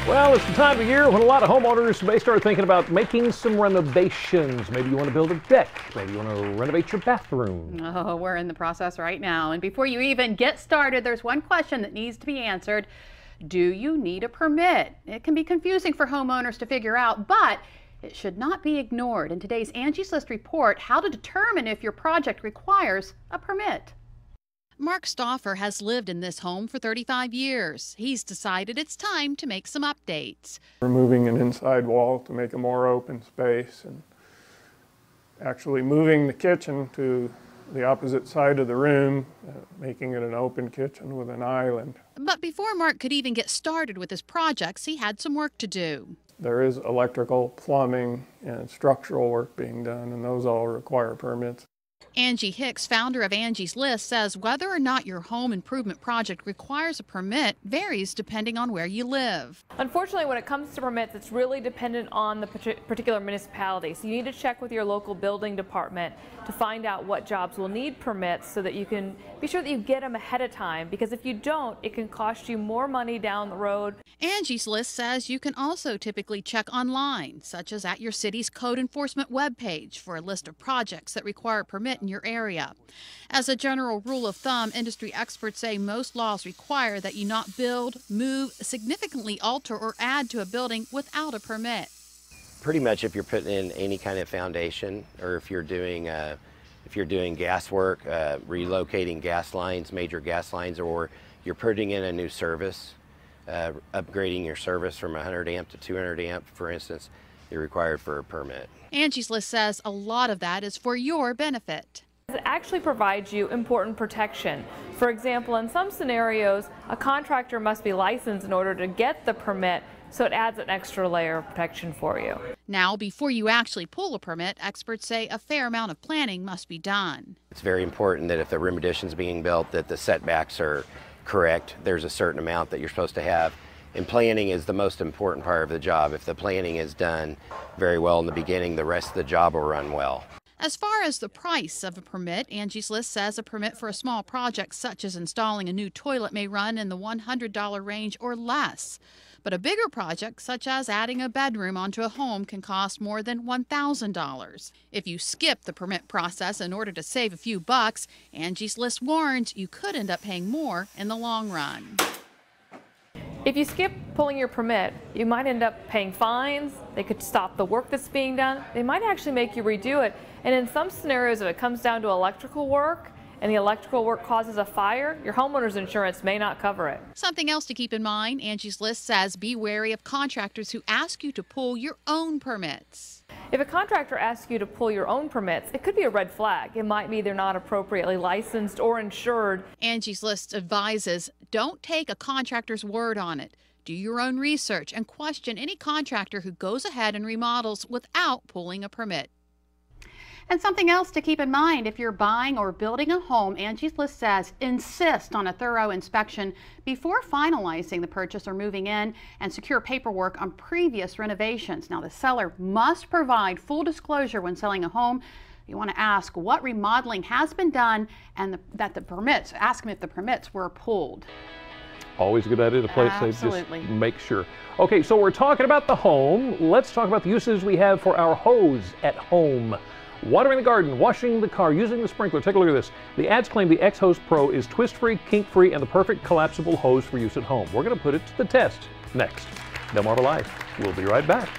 Well, it's the time of year when a lot of homeowners may start thinking about making some renovations. Maybe you want to build a deck. Maybe you want to renovate your bathroom. Oh, we're in the process right now. And before you even get started, there's one question that needs to be answered. Do you need a permit? It can be confusing for homeowners to figure out, but it should not be ignored. In today's Angie's List report, how to determine if your project requires a permit. Mark Stauffer has lived in this home for 35 years. He's decided it's time to make some updates. Removing an inside wall to make a more open space, and actually moving the kitchen to the opposite side of the room, making it an open kitchen with an island. But before Mark could even get started with his projects, he had some work to do. There is electrical, plumbing, and structural work being done, and those all require permits. Angie Hicks, founder of Angie's List, says whether or not your home improvement project requires a permit varies depending on where you live. Unfortunately, when it comes to permits, it's really dependent on the particular municipality. So you need to check with your local building department to find out what jobs will need permits so that you can be sure that you get them ahead of time, because if you don't, it can cost you more money down the road. Angie's List says you can also typically check online, such as at your city's code enforcement webpage, for a list of projects that require a permit in your area. As a general rule of thumb, industry experts say most laws require that you not build, move, significantly alter, or add to a building without a permit. Pretty much if you're putting in any kind of foundation, or if you're doing gas work, relocating gas lines, major gas lines, or you're putting in a new service, upgrading your service from 100 amp to 200 amp, for instance, you're required for a permit. Angie's List says a lot of that is for your benefit. It actually provides you important protection. For example, in some scenarios, a contractor must be licensed in order to get the permit, so it adds an extra layer of protection for you. Now, before you actually pull a permit, experts say a fair amount of planning must be done. It's very important that if the room addition is being built, that the setbacks are correct. There's a certain amount that you're supposed to have. And planning is the most important part of the job. If the planning is done very well in the beginning, the rest of the job will run well. As far as the price of a permit, Angie's List says a permit for a small project such as installing a new toilet may run in the $100 range or less. But a bigger project, such as adding a bedroom onto a home, can cost more than $1,000. If you skip the permit process in order to save a few bucks, Angie's List warns you could end up paying more in the long run. If you skip pulling your permit, you might end up paying fines. They could stop the work that's being done. They might actually make you redo it. And in some scenarios, if it comes down to electrical work and the electrical work causes a fire, your homeowner's insurance may not cover it. Something else to keep in mind, Angie's List says be wary of contractors who ask you to pull your own permits. If a contractor asks you to pull your own permits, it could be a red flag. It might be they're not appropriately licensed or insured. Angie's List advises don't take a contractor's word on it. Do your own research and question any contractor who goes ahead and remodels without pulling a permit. And something else to keep in mind, if you're buying or building a home, Angie's List says insist on a thorough inspection before finalizing the purchase or moving in, and secure paperwork on previous renovations. Now, the seller must provide full disclosure when selling a home. You want to ask what remodeling has been done and ask them if the permits were pulled. Always a good idea to play it safe. Just make sure. Okay, so we're talking about the home. Let's talk about the uses we have for our hose at home. Watering the garden, washing the car, using the sprinkler. Take a look at this. The ads claim the X-Hose Pro is twist-free, kink-free, and the perfect collapsible hose for use at home. We're going to put it to the test next. Delmarva Live. We'll be right back.